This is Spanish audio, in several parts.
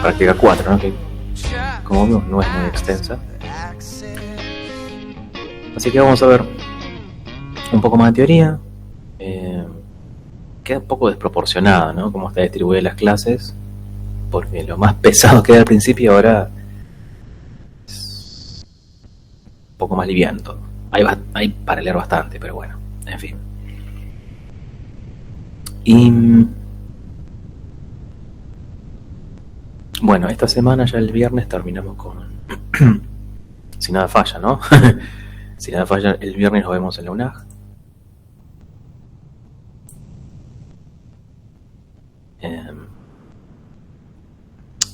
práctica 4, ¿no? Que como vimos no es muy extensa. Así que vamos a ver un poco más de teoría. Queda un poco desproporcionado, ¿no? Cómo está distribuida las clases, porque lo más pesado que era al principio ahora es un poco más liviano todo. Hay para leer bastante, pero bueno, en fin. Y bueno, esta semana ya el viernes terminamos con si nada falla, ¿no? Si nada falla, el viernes nos vemos en la UNAG.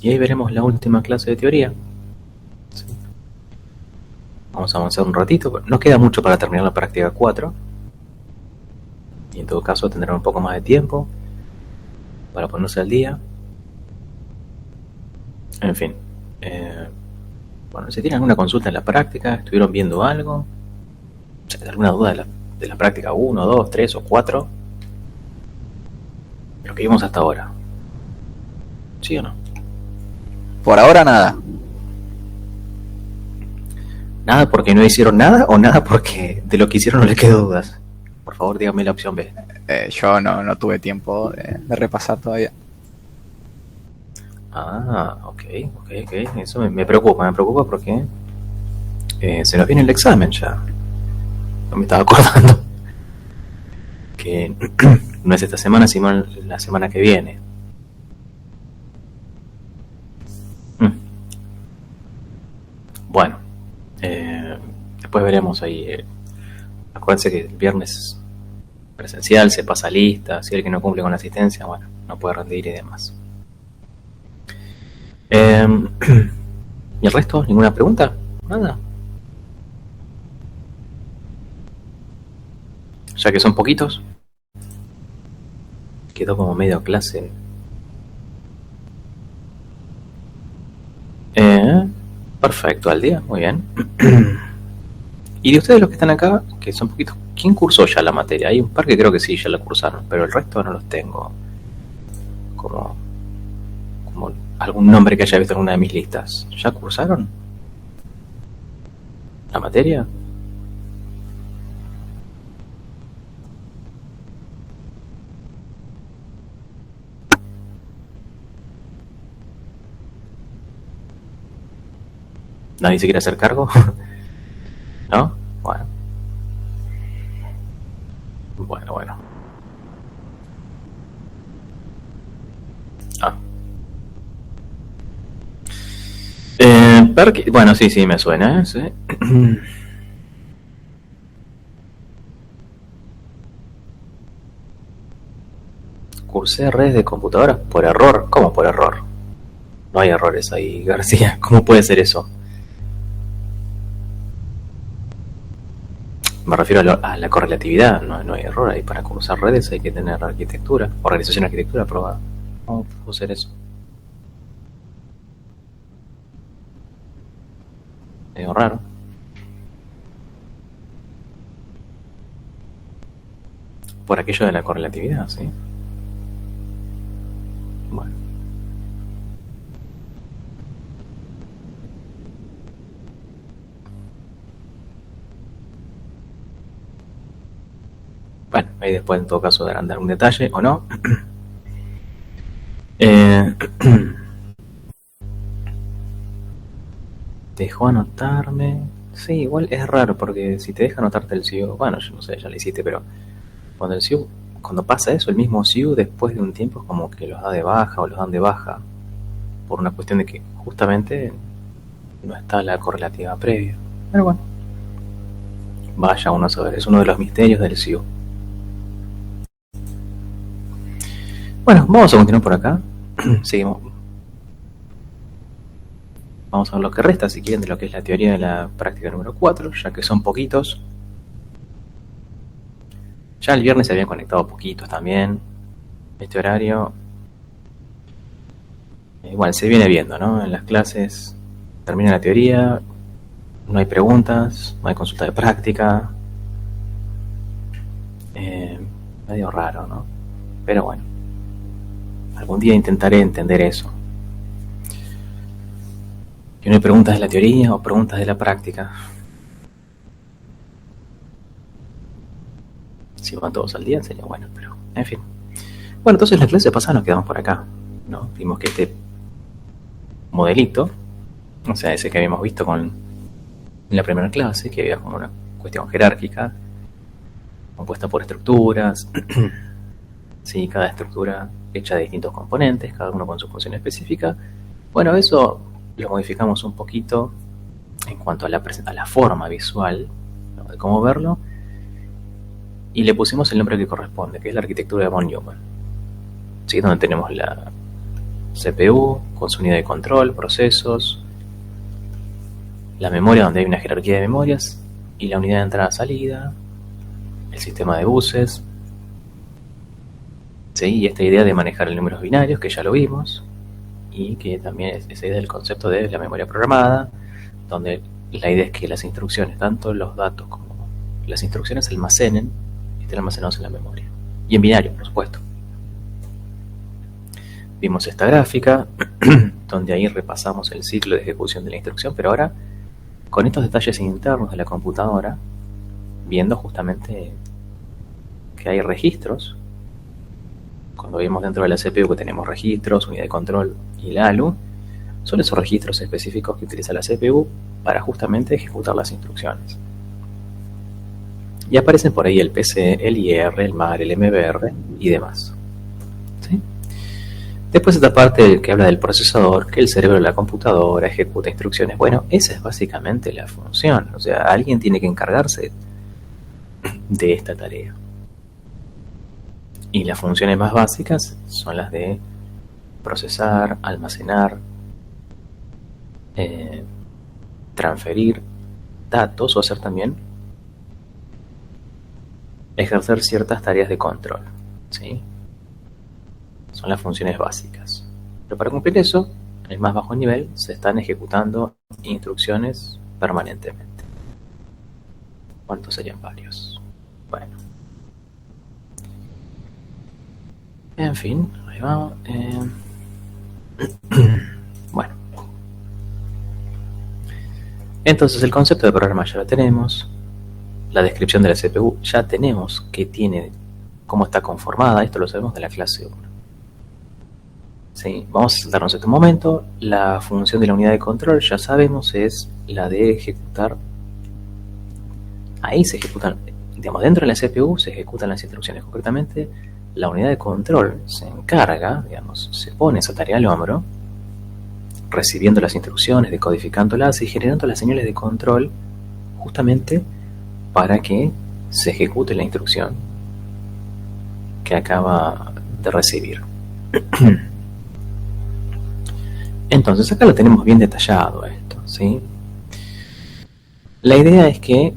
Y ahí veremos la última clase de teoría. ¿Sí? Vamos a avanzar un ratito. Nos queda mucho para terminar la práctica 4. Y en todo caso tendrán un poco más de tiempo para ponerse al día. En fin. Bueno, si tienen alguna consulta en la práctica, estuvieron viendo algo, alguna duda de la práctica 1, 2, 3 o 4, lo que vimos hasta ahora. ¿Sí o no? Por ahora nada. ¿Nada porque no hicieron nada o nada porque de lo que hicieron no les quedó dudas? Por favor, dígame la opción B. Yo no tuve tiempo de repasar todavía. Ah, ok. Eso me preocupa porque se nos viene el examen ya. No me estaba acordando que no es esta semana, sino la semana que viene. Bueno, después veremos ahí. Acuérdense que el viernes presencial se pasa lista. Si el que no cumple con la asistencia, bueno, no puede rendir y demás. ¿Y el resto? ¿Ninguna pregunta? Nada. Ya que son poquitos, quedó como medio clase. Perfecto, al día, muy bien. Y de ustedes los que están acá, que son poquitos, ¿quién cursó ya la materia? Hay un par que creo que sí, ya la cursaron, pero el resto no los tengo como algún nombre que haya visto en una de mis listas. ¿Ya cursaron la materia? ¿Nadie se quiere hacer cargo? ¿No? Bueno. Ah. Bueno, sí, me suena, sí. Cursé redes de computadoras por error. ¿Cómo por error? No hay errores ahí, García. ¿Cómo puede ser eso? Me refiero a la correlatividad. No hay error ahí. Para cursar redes hay que tener arquitectura, organización de arquitectura aprobada. ¿Cómo puede ser eso? Medio raro. Por aquello de la correlatividad, ¿sí? Bueno. Bueno, ahí después en todo caso darán dar un detalle o no. Dejó anotarme. Sí, igual es raro porque si te deja anotarte el SIU, bueno, yo no sé, ya lo hiciste, pero cuando pasa eso, el mismo SIU después de un tiempo es como que los da de baja o los dan de baja por una cuestión de que justamente no está la correlativa previa. Pero bueno, vaya uno a saber, es uno de los misterios del SIU. Bueno, vamos a continuar por acá. Seguimos. Vamos a ver lo que resta, si quieren, de lo que es la teoría de la práctica número 4, ya que son poquitos. Ya el viernes se habían conectado poquitos también. Este horario, igual se viene viendo, ¿no? En las clases termina la teoría, no hay preguntas, no hay consulta de práctica. Medio raro, ¿no? Pero bueno, algún día intentaré entender eso. Que no hay preguntas de la teoría o preguntas de la práctica. Si van todos al día sería bueno, pero en fin. Bueno, entonces la clase pasada nos quedamos por acá, ¿no? Vimos que este modelito, o sea, ese que habíamos visto en la primera clase, que había como una cuestión jerárquica, compuesta por estructuras, ¿sí? Cada estructura hecha de distintos componentes, cada uno con su función específica. Bueno, eso lo modificamos un poquito en cuanto a la forma visual, ¿no? De cómo verlo, y le pusimos el nombre que corresponde, que es la arquitectura de von Neumann, ¿sí? Donde tenemos la CPU con su unidad de control, procesos, la memoria donde hay una jerarquía de memorias, y la unidad de entrada-salida, el sistema de buses, ¿sí? Y esta idea de manejar el números binarios, que ya lo vimos, y que también es esa idea del concepto de la memoria programada, donde la idea es que las instrucciones, tanto los datos como las instrucciones, se almacenen y estén almacenados en la memoria. Y en binario, por supuesto. Vimos esta gráfica, donde ahí repasamos el ciclo de ejecución de la instrucción, pero ahora con estos detalles internos de la computadora, viendo justamente que hay registros. Cuando vemos dentro de la CPU que tenemos registros, unidad de control y la ALU, son esos registros específicos que utiliza la CPU para justamente ejecutar las instrucciones. Y aparecen por ahí el PC, el IR, el MAR, el MBR y demás. ¿Sí? Después esta parte que habla del procesador, que el cerebro de la computadora ejecuta instrucciones. Bueno, esa es básicamente la función. O sea, alguien tiene que encargarse de esta tarea. Y las funciones más básicas son las de procesar, almacenar, transferir datos o hacer también ejercer ciertas tareas de control, ¿sí? Son las funciones básicas. Pero para cumplir eso, en el más bajo nivel se están ejecutando instrucciones permanentemente. ¿Cuántos serían varios? Bueno. En fin, ahí va. Bueno. Entonces el concepto de programa ya lo tenemos. La descripción de la CPU ya tenemos que tiene, cómo está conformada. Esto lo sabemos de la clase 1. ¿Sí? Vamos a saltarnos este momento. La función de la unidad de control ya sabemos es la de ejecutar. Ahí se ejecutan, digamos, dentro de la CPU se ejecutan las instrucciones. Concretamente, la unidad de control se encarga, digamos, se pone esa tarea al hombro, recibiendo las instrucciones, decodificándolas y generando las señales de control justamente para que se ejecute la instrucción que acaba de recibir. Entonces acá lo tenemos bien detallado esto, ¿sí? La idea es que,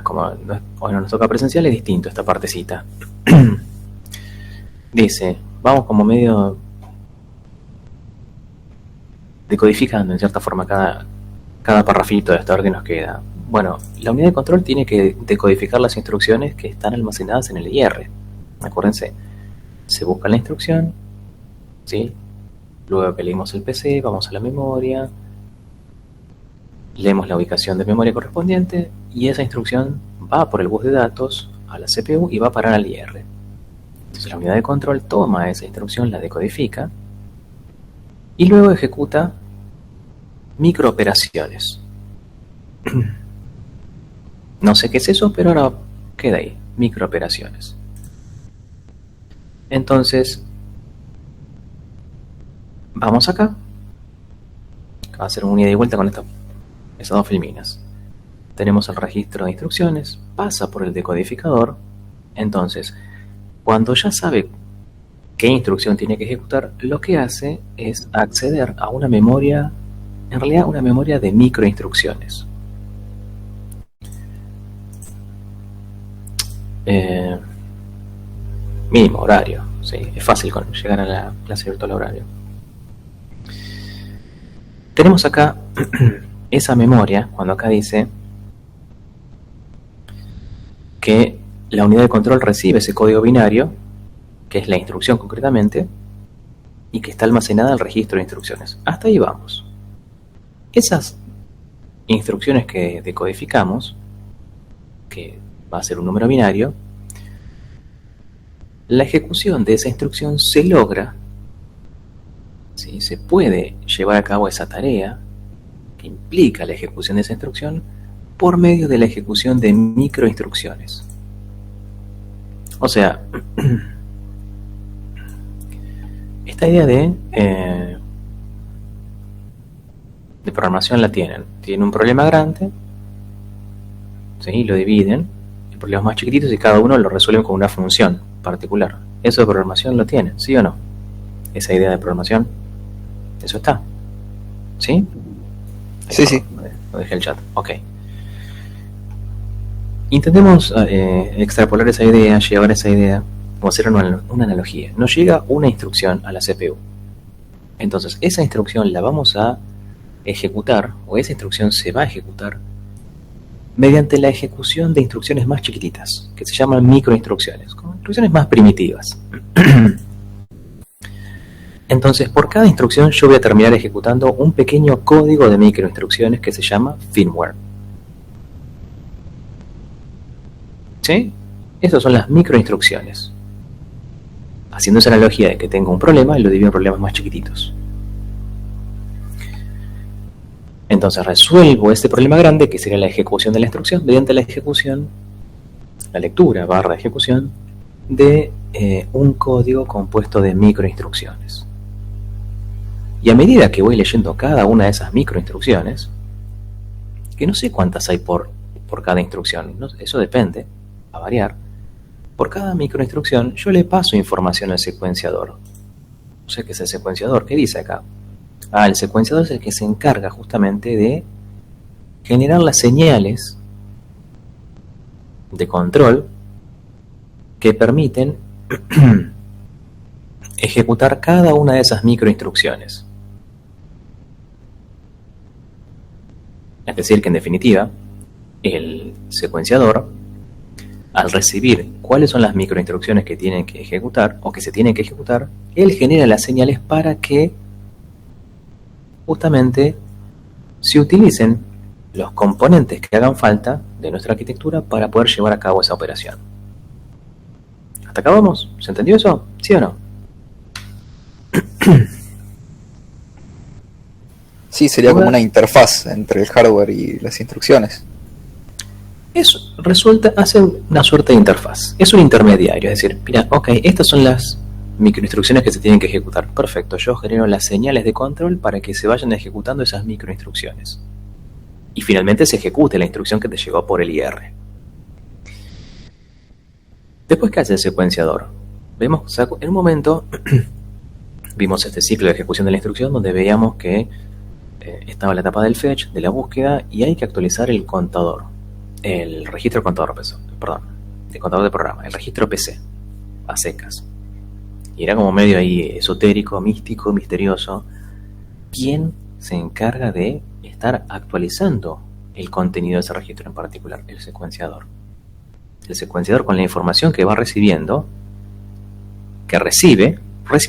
como bueno, nos toca presencial, es distinto esta partecita. Dice, vamos como medio decodificando en cierta forma cada parrafito de hasta ahora que nos queda. Bueno, la unidad de control tiene que decodificar las instrucciones que están almacenadas en el IR. Acuérdense, se busca la instrucción, ¿sí? Luego que leímos el PC, vamos a la memoria, leemos la ubicación de memoria correspondiente y esa instrucción va por el bus de datos a la CPU y va a parar al IR. Entonces la unidad de control toma esa instrucción, la decodifica y luego ejecuta microoperaciones. No sé qué es eso, pero ahora queda ahí, microoperaciones. Entonces, vamos acá. Va a ser una ida y vuelta con esas dos filminas. Tenemos el registro de instrucciones, pasa por el decodificador. Entonces, cuando ya sabe qué instrucción tiene que ejecutar, lo que hace es acceder a una memoria, en realidad una memoria de microinstrucciones. Mínimo horario, ¿sí? Es fácil llegar a la clase virtual horario. Tenemos acá esa memoria, cuando acá dice que la unidad de control recibe ese código binario, que es la instrucción concretamente, y que está almacenada en el registro de instrucciones. Hasta ahí vamos. Esas instrucciones que decodificamos, que va a ser un número binario, la ejecución de esa instrucción se logra, ¿sí? Se puede llevar a cabo esa tarea que implica la ejecución de esa instrucción por medio de la ejecución de microinstrucciones. O sea, esta idea de programación la tienen. Tienen un problema grande, ¿sí? Lo dividen en problemas más chiquititos y cada uno lo resuelven con una función particular. Eso de programación lo tienen, ¿sí o no? Esa idea de programación, eso está. ¿Sí? Sí, sí. Lo dejé el chat. Ok. Intentemos extrapolar esa idea, llevar esa idea, como hacer una analogía. Nos llega una instrucción a la CPU. Entonces, esa instrucción la vamos a ejecutar, o esa instrucción se va a ejecutar mediante la ejecución de instrucciones más chiquititas, que se llaman microinstrucciones, como instrucciones más primitivas. Entonces, por cada instrucción yo voy a terminar ejecutando un pequeño código de microinstrucciones que se llama firmware. ¿Sí? Estas son las microinstrucciones. Haciendo esa analogía de que tengo un problema y lo divido en problemas más chiquititos. Entonces resuelvo este problema grande, que sería la ejecución de la instrucción, mediante la ejecución, la lectura / ejecución de un código compuesto de microinstrucciones. Y a medida que voy leyendo cada una de esas microinstrucciones, que no sé cuántas hay por cada instrucción, ¿no? Eso depende, va a variar. Por cada microinstrucción yo le paso información al secuenciador. No sé qué es el secuenciador, ¿qué dice acá? El secuenciador es el que se encarga justamente de generar las señales de control que permiten ejecutar cada una de esas microinstrucciones. Es decir, que en definitiva, el secuenciador, al recibir cuáles son las microinstrucciones que tienen que ejecutar o que se tienen que ejecutar, él genera las señales para que justamente se utilicen los componentes que hagan falta de nuestra arquitectura para poder llevar a cabo esa operación. ¿Hasta acá vamos? ¿Se entendió eso? ¿Sí o no? Sí, sería como una interfaz entre el hardware y las instrucciones. Eso hace una suerte de interfaz. Es un intermediario, es decir, mira, ok, estas son las microinstrucciones que se tienen que ejecutar. Perfecto, yo genero las señales de control para que se vayan ejecutando esas microinstrucciones. Y finalmente se ejecute la instrucción que te llegó por el IR. Después, ¿qué hace el secuenciador? Vemos, en un momento vimos este ciclo de ejecución de la instrucción donde veíamos que estaba la etapa del fetch, de la búsqueda, y hay que actualizar el contador. El registro contador, perdón, el contador de programa, el registro PC, a secas. Y era como medio ahí esotérico, místico, misterioso. ¿Quién se encarga de estar actualizando el contenido de ese registro en particular? El secuenciador. El secuenciador, con la información que va recibiendo, que recibe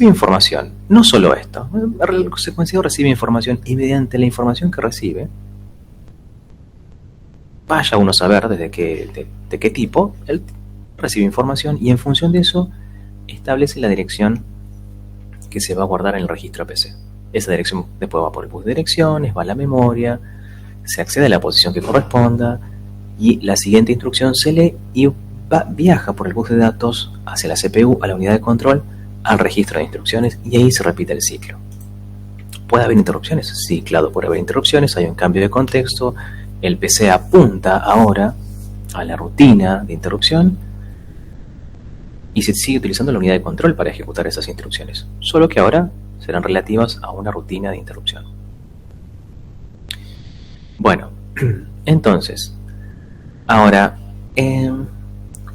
información. No solo esto. El secuenciador recibe información y mediante la información que recibe, vaya uno a saber de qué tipo, él recibe información y en función de eso establece la dirección que se va a guardar en el registro PC. Esa dirección después va por el bus de direcciones, va a la memoria, se accede a la posición que corresponda y la siguiente instrucción se lee y viaja por el bus de datos hacia la CPU, a la unidad de control, al registro de instrucciones y ahí se repite el ciclo. ¿Puede haber interrupciones? Sí, claro, puede haber interrupciones, hay un cambio de contexto, el PC apunta ahora a la rutina de interrupción y se sigue utilizando la unidad de control para ejecutar esas instrucciones, solo que ahora serán relativas a una rutina de interrupción. Bueno, entonces, ahora,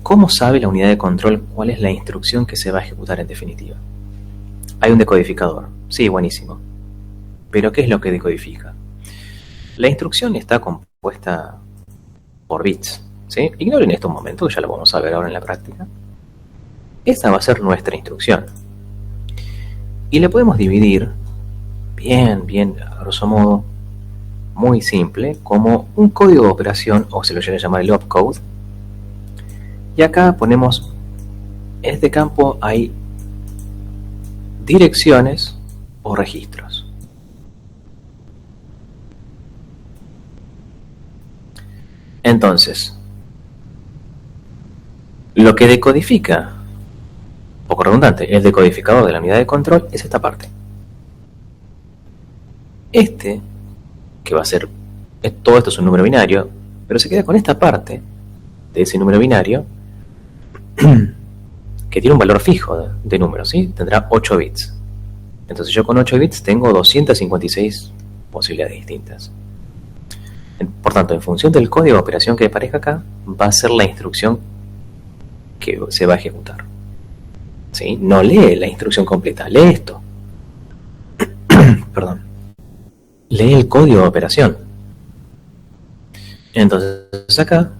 ¿cómo sabe la unidad de control cuál es la instrucción que se va a ejecutar en definitiva? Hay un decodificador, sí, buenísimo. Pero ¿qué es lo que decodifica? La instrucción está compuesta por bits, ¿sí? Ignoren esto un momento, que ya lo vamos a ver ahora en la práctica. Esta va a ser nuestra instrucción. Y le podemos dividir bien, a grosso modo, muy simple, como un código de operación, o se lo llega a llamar el opcode. Y acá ponemos, en este campo hay direcciones o registros. Entonces, lo que decodifica, poco redundante, el decodificador de la unidad de control es esta parte. Este, que va a ser, todo esto es un número binario, pero se queda con esta parte de ese número binario que tiene un valor fijo de número, ¿sí? Tendrá 8 bits. Entonces yo con 8 bits tengo 256 posibilidades distintas. Por tanto, en función del código de operación que aparezca acá, va a ser la instrucción que se va a ejecutar. ¿Sí? No lee la instrucción completa, lee esto. Perdón. Lee el código de operación. Entonces acá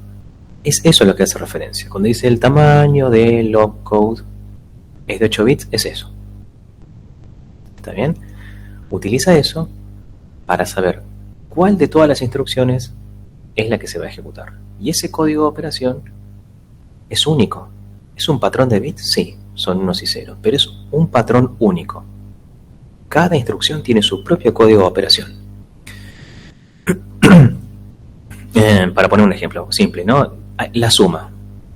es eso a lo que hace referencia. Cuando dice el tamaño del opcode es de 8 bits, es eso. ¿Está bien? Utiliza eso para saber cuál de todas las instrucciones es la que se va a ejecutar. Y ese código de operación es único. ¿Es un patrón de bits? Sí, son unos y ceros, pero es un patrón único. Cada instrucción tiene su propio código de operación. Para poner un ejemplo simple, ¿no? La suma.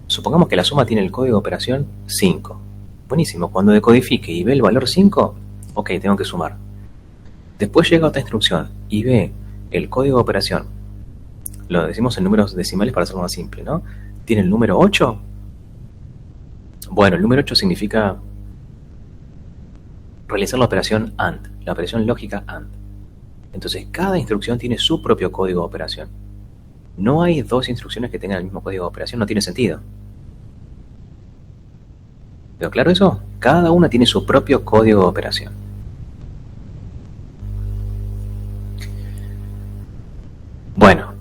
Supongamos que la suma tiene el código de operación 5. Buenísimo, cuando decodifique y ve el valor 5, ok, tengo que sumar. Después llega otra instrucción y ve el código de operación. Lo decimos en números decimales para hacerlo más simple, ¿no? ¿Tiene el número 8? Bueno, el número 8 significa realizar la operación AND, la operación lógica AND. Entonces, cada instrucción tiene su propio código de operación. No hay dos instrucciones que tengan el mismo código de operación, no tiene sentido. ¿Pero claro eso? Cada una tiene su propio código de operación. Bueno.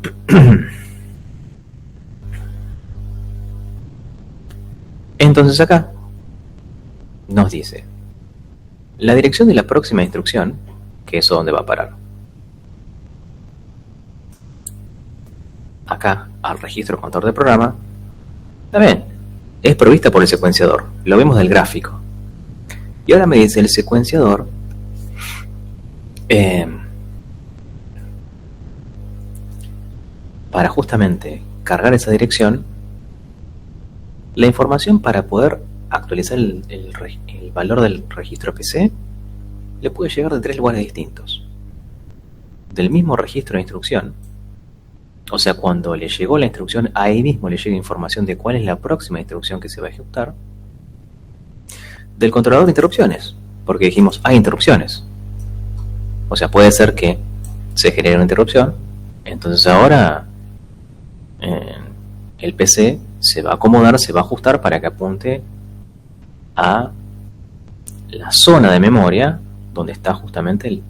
Entonces acá nos dice la dirección de la próxima instrucción, que es donde va a parar. Acá, al registro contador de programa, también es provista por el secuenciador. Lo vemos del gráfico. Y ahora me dice el secuenciador para justamente cargar esa dirección, la información para poder actualizar el valor del registro PC le puede llegar de 3 lugares distintos. Del mismo registro de instrucción, o sea, cuando le llegó la instrucción, ahí mismo le llega información de cuál es la próxima instrucción que se va a ejecutar. Del controlador de interrupciones, porque dijimos, hay interrupciones. O sea, puede ser que se genere una interrupción, entonces ahora el PC se va a acomodar, se va a ajustar para que apunte a la zona de memoria donde está justamente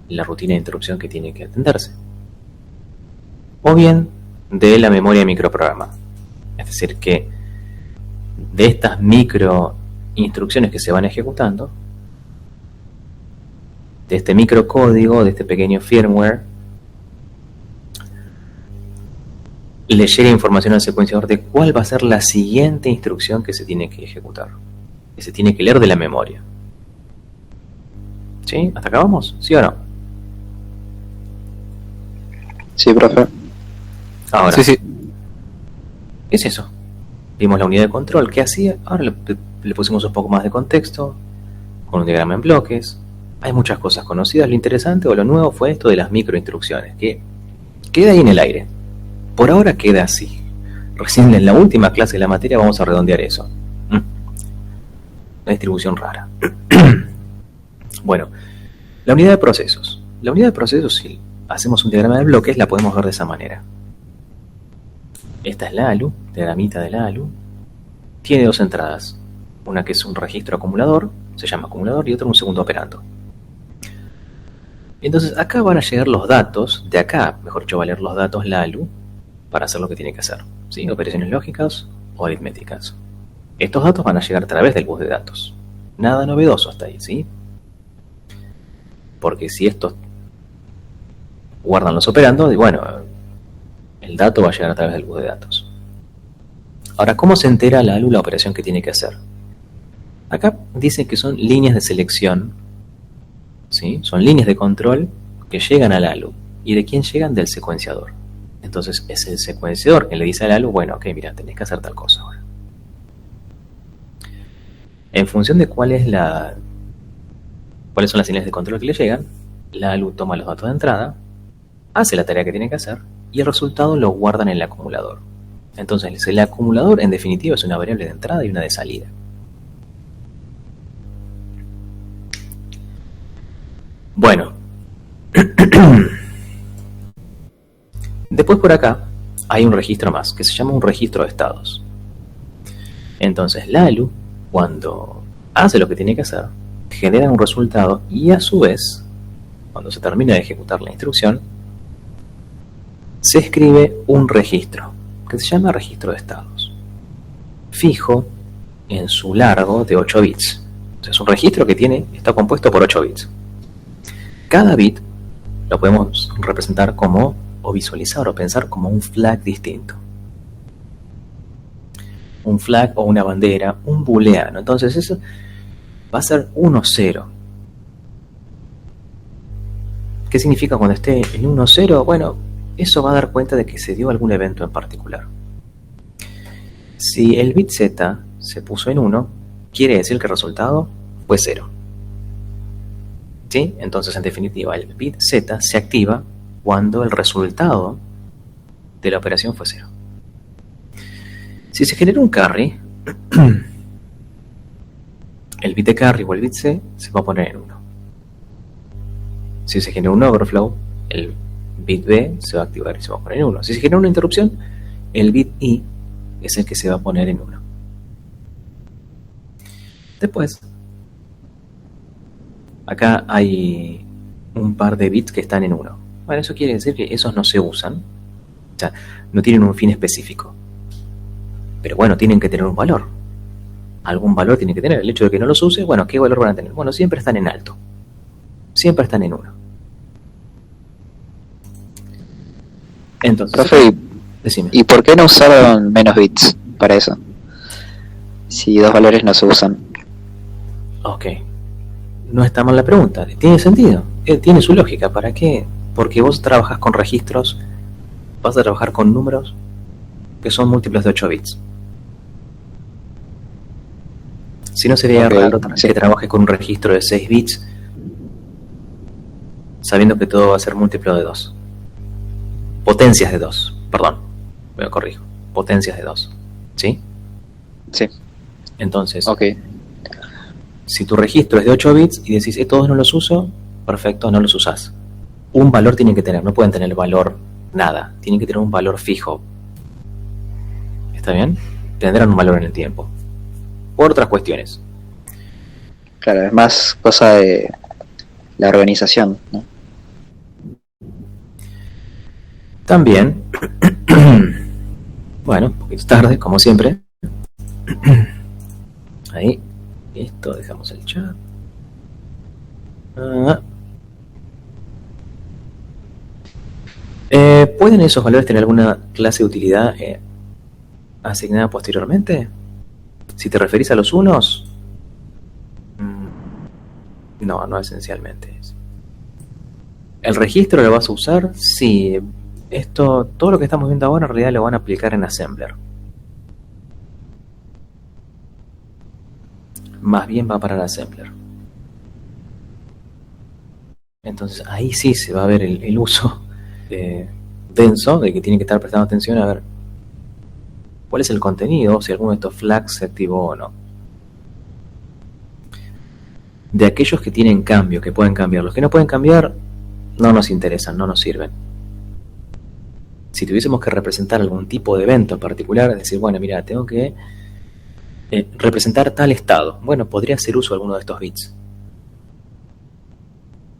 la rutina de interrupción que tiene que atenderse. O bien de la memoria microprograma. Es decir, que de estas micro instrucciones que se van ejecutando, de este microcódigo, de este pequeño firmware, le llega información al secuenciador de cuál va a ser la siguiente instrucción que se tiene que ejecutar, que se tiene que leer de la memoria. ¿Sí? ¿Hasta acá vamos? ¿Sí o no? Sí, profe. Ahora, Sí. ¿qué es eso? Vimos la unidad de control, ¿qué hacía? Ahora le pusimos un poco más de contexto, con un diagrama en bloques. Hay muchas cosas conocidas. Lo interesante o lo nuevo fue esto de las microinstrucciones, que queda ahí en el aire. Por ahora queda así. Recién en la última clase de la materia vamos a redondear eso. Una distribución rara. Bueno, la unidad de procesos. La unidad de procesos, si hacemos un diagrama de bloques, la podemos ver de esa manera. Esta es la ALU, diagramita de la ALU. Tiene dos entradas. Una que es un registro acumulador, se llama acumulador, y otra un segundo operando. Entonces acá van a llegar los datos, de acá, mejor dicho, va a leer los datos la ALU para hacer lo que tiene que hacer, ¿sí? Operaciones lógicas o aritméticas. Estos datos van a llegar a través del bus de datos. Nada novedoso hasta ahí, ¿sí? Porque si estos guardan los operandos, bueno, el dato va a llegar a través del bus de datos. Ahora, ¿cómo se entera la ALU la operación que tiene que hacer? Acá dice que son líneas de selección, ¿sí? Son líneas de control que llegan al ALU. ¿Y de quién llegan? Del secuenciador. Entonces es el secuenciador que le dice al ALU, bueno, ok, mira, tenés que hacer tal cosa ahora. En función de cuáles son las líneas de control que le llegan, la ALU toma los datos de entrada, hace la tarea que tiene que hacer y el resultado lo guardan en el acumulador. Entonces el acumulador en definitiva es una variable de entrada y una de salida. Bueno, después por acá hay un registro más que se llama un registro de estados. Entonces la ALU, cuando hace lo que tiene que hacer, genera un resultado y a su vez, cuando se termina de ejecutar la instrucción, se escribe un registro que se llama registro de estados, fijo en su largo de 8 bits. Entonces es un registro que está compuesto por 8 bits. Cada bit lo podemos representar como, o visualizar o pensar como un flag distinto. Un flag o una bandera, un booleano. Entonces eso va a ser 1-0. ¿Qué significa cuando esté en 1-0? Bueno, eso va a dar cuenta de que se dio algún evento en particular. Si el bit Z se puso en 1, quiere decir que el resultado fue 0. ¿Sí? Entonces, en definitiva, el bit Z se activa cuando el resultado de la operación fue 0. Si se genera un carry, el bit de carry o el bit C se va a poner en 1. Si se genera un overflow, el bit B se va a activar y se va a poner en 1. Si se genera una interrupción, el bit I es el que se va a poner en 1. Después, acá hay un par de bits que están en 1. Bueno, eso quiere decir que esos no se usan. O sea, no tienen un fin específico. Pero bueno, tienen que tener un valor. Algún valor tienen que tener. El hecho de que no los use, bueno, ¿qué valor van a tener? Bueno, siempre están en alto. Siempre están en 1. Entonces, profe, decime. ¿y por qué no usaron menos bits para eso? Si dos valores no se usan. Ok. No está mal la pregunta. Tiene sentido. Tiene su lógica. ¿Para qué? Porque vos trabajas con registros, vas a trabajar con números que son múltiplos de 8 bits. Si no, sería raro que trabaje con un registro de 6 bits sabiendo que todo va a ser múltiplo de 2. Potencias de 2. Perdón, me corrijo. Potencias de 2. ¿Sí? Sí. Entonces, okay. Si tu registro es de 8 bits y decís, todos no los uso, perfecto, no los usás. Un valor tienen que tener, no pueden tener valor nada. Tienen que tener un valor fijo. ¿Está bien? Tendrán un valor en el tiempo. Por otras cuestiones. Claro, es más cosa de la organización, ¿no? También, bueno, un poquito tarde, como siempre. Ahí, listo, dejamos el chat. ¿Pueden esos valores tener alguna clase de utilidad asignada posteriormente? Si te referís a los unos, no esencialmente. ¿El registro lo vas a usar? Sí. Todo lo que estamos viendo ahora en realidad lo van a aplicar en Assembler. Más bien va para el Assembler. Entonces ahí sí se va a ver el uso denso de que tienen que estar prestando atención a ver cuál es el contenido, si alguno de estos flags se activó o no. De aquellos que tienen cambio, que pueden cambiar. Los que no pueden cambiar no nos interesan, no nos sirven. Si tuviésemos que representar algún tipo de evento en particular, es decir, bueno, mira, tengo que representar tal estado. Bueno, podría hacer uso de alguno de estos bits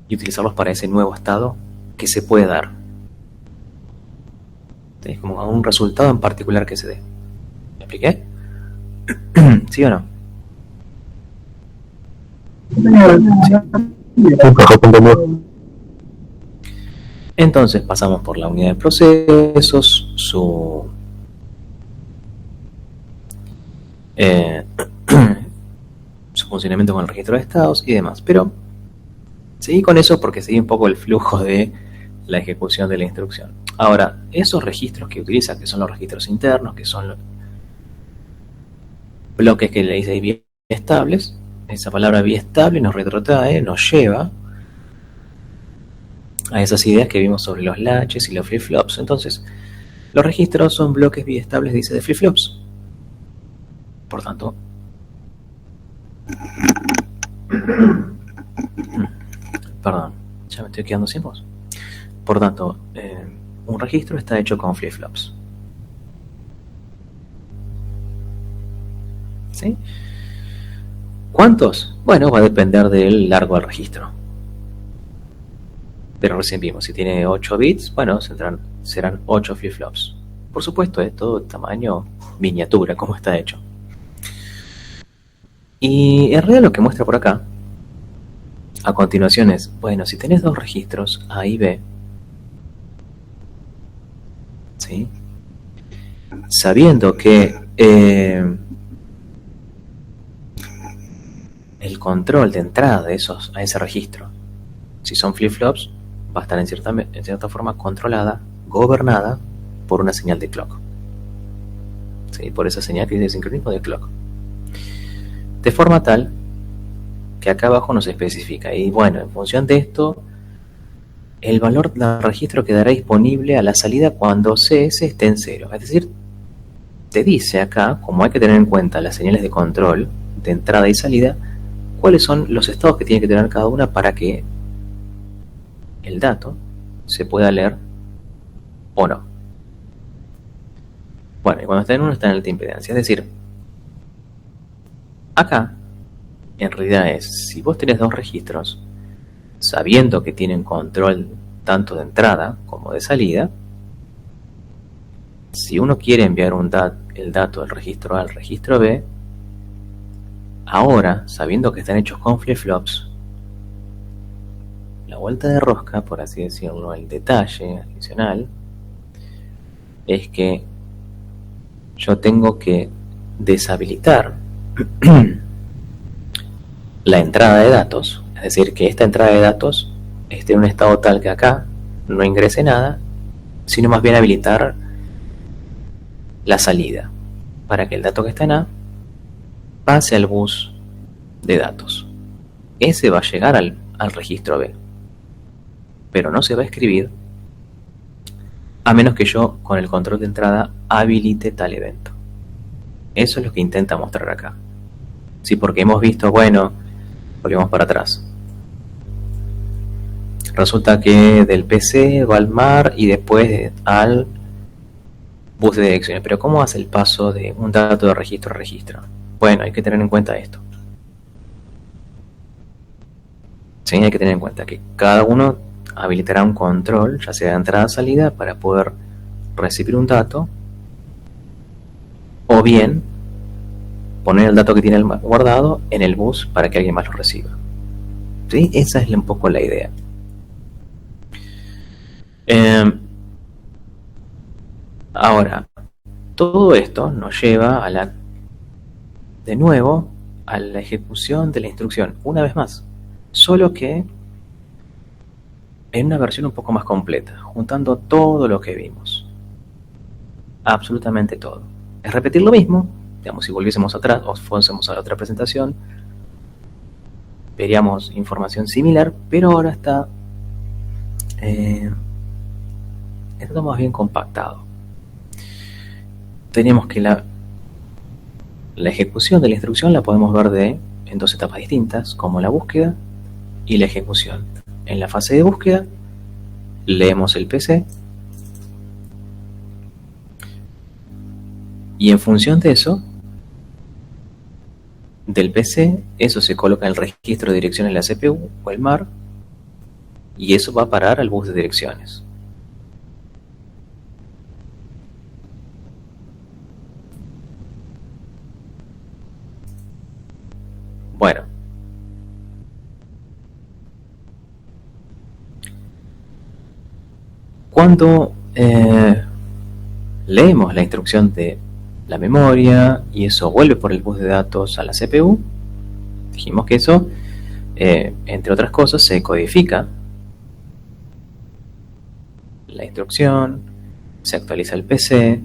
y utilizarlos para ese nuevo estado que se puede dar. Tenéis como un resultado en particular que se dé. ¿Me expliqué? ¿Sí o no? Entonces pasamos por la unidad de procesos, eh, su funcionamiento con el registro de estados y demás. Pero seguí con eso porque seguí un poco el flujo de la ejecución de la instrucción. Ahora, esos registros que utiliza, que son los registros internos, que son los bloques que le dice biestables, esa palabra biestable nos retrotrae, nos lleva a esas ideas que vimos sobre los latches y los flip-flops. Entonces, los registros son bloques biestables, dice, de flip-flops. Por tanto, perdón, ya me estoy quedando sin voz. Por tanto, un registro está hecho con flip-flops. ¿Sí? ¿Cuántos? Bueno, va a depender del largo del registro. Pero recién vimos, si tiene 8 bits, bueno, serán 8 flip-flops. Por supuesto, es todo tamaño miniatura, como está hecho. Y en realidad lo que muestra por acá, a continuación es, bueno, si tenés 2 registros, A y B, ¿sí? Sabiendo que el control de entrada de a ese registro, si son flip-flops, va a estar en cierta forma controlada, gobernada por una señal de clock. ¿Sí? Por esa señal que dice sincronismo de clock. De forma tal que acá abajo nos especifica. Y bueno, en función de esto, el valor del registro quedará disponible a la salida cuando CS esté en 0. Es decir, te dice acá, como hay que tener en cuenta las señales de control de entrada y salida, cuáles son los estados que tiene que tener cada una para que el dato se pueda leer o no. Bueno, y cuando está en 1 está en alta impedancia. Es decir, acá en realidad es, si vos tenés 2 registros, sabiendo que tienen control tanto de entrada como de salida, si uno quiere enviar el dato del registro A al registro B, ahora, sabiendo que están hechos con flip-flops, la vuelta de rosca, por así decirlo, el detalle adicional, es que yo tengo que deshabilitar la entrada de datos, es decir, que esta entrada de datos esté en un estado tal que acá no ingrese nada, sino más bien habilitar la salida, para que el dato que está en A pase al bus de datos. Ese va a llegar al registro B, pero no se va a escribir a menos que yo con el control de entrada habilite tal evento. Eso es lo que intenta mostrar acá. Sí, porque hemos visto, bueno, volvemos para atrás. Resulta que del PC va al MAR y después al bus de direcciones. Pero ¿cómo hace el paso de un dato de registro a registro? Bueno, hay que tener en cuenta esto. Sí, hay que tener en cuenta que cada uno habilitará un control, ya sea de entrada o salida, para poder recibir un dato, o bien poner el dato que tiene guardado en el bus para que alguien más lo reciba. ¿Sí? Esa es un poco la idea. Ahora, todo esto nos lleva de nuevo a la ejecución de la instrucción, una vez más, solo que en una versión un poco más completa, juntando todo lo que vimos. Absolutamente todo. Es repetir lo mismo, digamos, si volviésemos atrás o fuésemos a la otra presentación, veríamos información similar, pero ahora está más bien compactado. Tenemos que la ejecución de la instrucción la podemos ver en 2 etapas distintas, como la búsqueda y la ejecución. En la fase de búsqueda leemos el PC y en función de eso, del PC, eso se coloca en el registro de direcciones de la CPU o el MAR y eso va a parar al bus de direcciones. Bueno, Cuando leemos la instrucción de la memoria y eso vuelve por el bus de datos a la CPU, dijimos que eso, entre otras cosas, se codifica la instrucción, se actualiza el PC,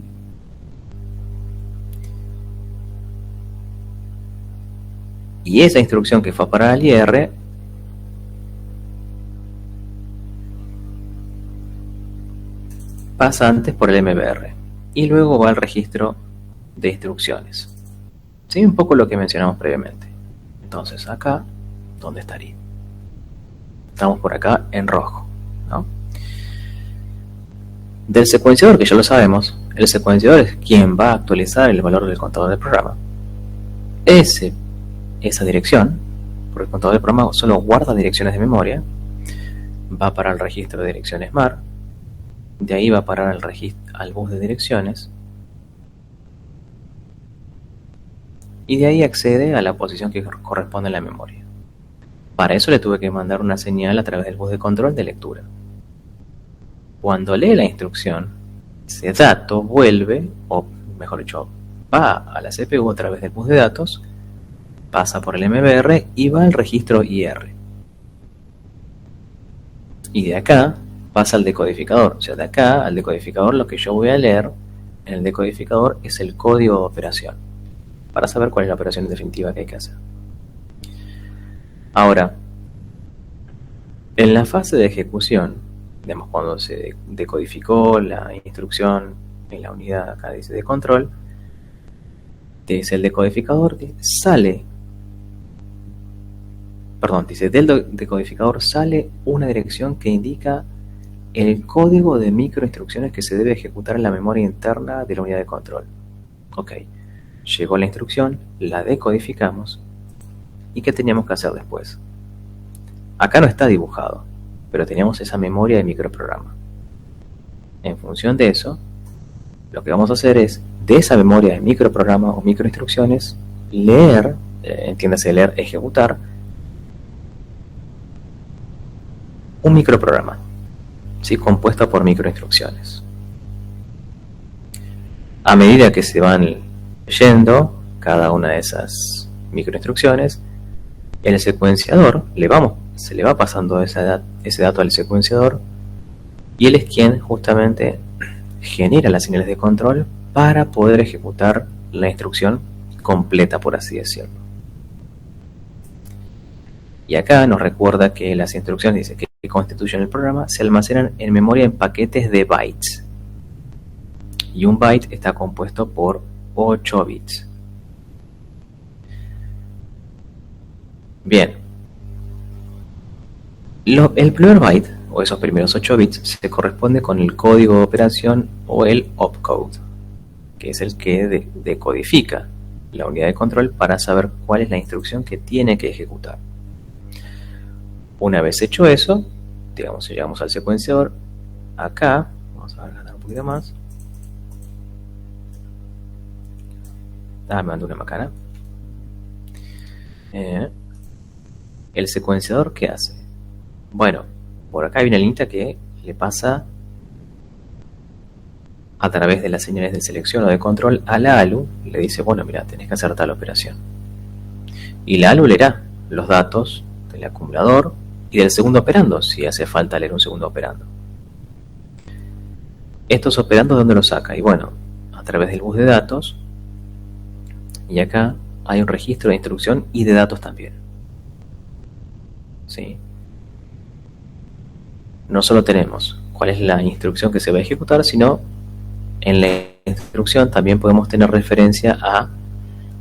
y esa instrucción que fue a parar al IR pasa antes por el MBR y luego va al registro de instrucciones. Sí, un poco lo que mencionamos previamente. Entonces acá, ¿dónde estaría? Estamos por acá en rojo, ¿no? Del secuenciador, que ya lo sabemos, el secuenciador es quien va a actualizar el valor del contador del programa. Esa dirección, porque el contador del programa solo guarda direcciones de memoria, va para el registro de direcciones MAR, de ahí va a parar al bus de direcciones, y de ahí accede a la posición que corresponde a la memoria. Para eso le tuve que mandar una señal a través del bus de control de lectura. Cuando lee la instrucción, ese dato vuelve, o mejor dicho, va a la CPU a través del bus de datos, pasa por el MBR y va al registro IR. Y de acá pasa al decodificador. O sea, de acá al decodificador lo que yo voy a leer en el decodificador es el código de operación, para saber cuál es la operación definitiva que hay que hacer. Ahora, en la fase de ejecución, digamos, cuando se decodificó la instrucción en la unidad, acá dice de control, dice el decodificador del decodificador sale una dirección que indica el código de microinstrucciones que se debe ejecutar en la memoria interna de la unidad de control. Ok, llegó la instrucción, la decodificamos, ¿y qué teníamos que hacer después? Acá no está dibujado, pero teníamos esa memoria de microprograma. En función de eso, lo que vamos a hacer es, de esa memoria de microprograma o microinstrucciones, leer, entiéndase leer, ejecutar, un microprograma, ¿sí? Compuesto por microinstrucciones. A medida que se van leyendo cada una de esas microinstrucciones, el secuenciador se le va pasando ese dato al secuenciador, y él es quien justamente genera las señales de control para poder ejecutar la instrucción completa, por así decirlo. Y acá nos recuerda que las instrucciones que constituyen el programa se almacenan en memoria en paquetes de bytes, y un byte está compuesto por 8 bits. Bien, el primer byte, o esos primeros 8 bits, se corresponde con el código de operación o el opcode, que es el que decodifica la unidad de control para saber cuál es la instrucción que tiene que ejecutar. Una vez hecho eso, digamos, llegamos al secuenciador. Acá, vamos a agrandar un poquito más. Me mandó una macana. El secuenciador, ¿qué hace? Bueno, por acá hay una línea que le pasa a través de las señales de selección o de control a la ALU. Le dice, bueno, mira, tenés que hacer tal operación. Y la ALU leerá los datos del acumulador y del segundo operando, si hace falta leer un segundo operando. Estos operandos, ¿dónde los saca? Y bueno, a través del bus de datos. Y acá hay un registro de instrucción y de datos también. ¿Sí? No solo tenemos cuál es la instrucción que se va a ejecutar, sino en la instrucción también podemos tener referencia a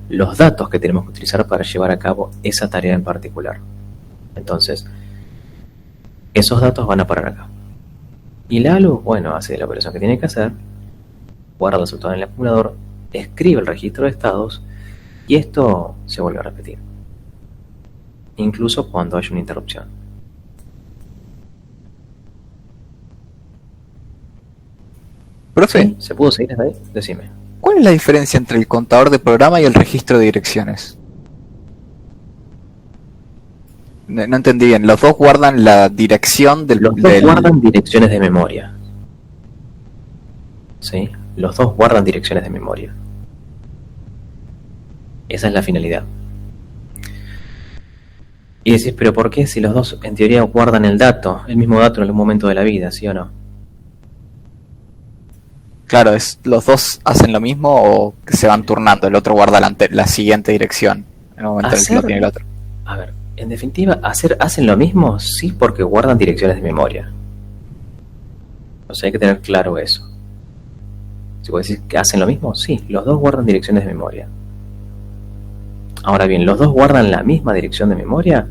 los datos que tenemos que utilizar para llevar a cabo esa tarea en particular. Entonces, esos datos van a parar acá. Y la ALU, bueno, hace la operación que tiene que hacer, guarda el resultado en el acumulador, escribe el registro de estados, y esto se vuelve a repetir, incluso cuando hay una interrupción. Profe, ¿Sí? ¿Se pudo seguir hasta ahí? Decime. ¿cuál es la diferencia entre el contador de programa y el registro de direcciones? No entendí bien. Los dos guardan la dirección Los dos guardan direcciones de memoria. ¿sí? Los dos guardan direcciones de memoria. Esa es la finalidad. Y decís, pero ¿por qué si los dos en teoría guardan el mismo dato en algún momento de la vida, sí o no? Claro, los dos hacen lo mismo o que se van turnando, el otro guarda la siguiente dirección en el momento en el que lo tiene el otro. A ver, en definitiva, ¿hacen lo mismo? Sí, porque guardan direcciones de memoria. O sea, hay que tener claro eso. Si vos decís que hacen lo mismo, sí, los dos guardan direcciones de memoria. Ahora bien, ¿los dos guardan la misma dirección de memoria?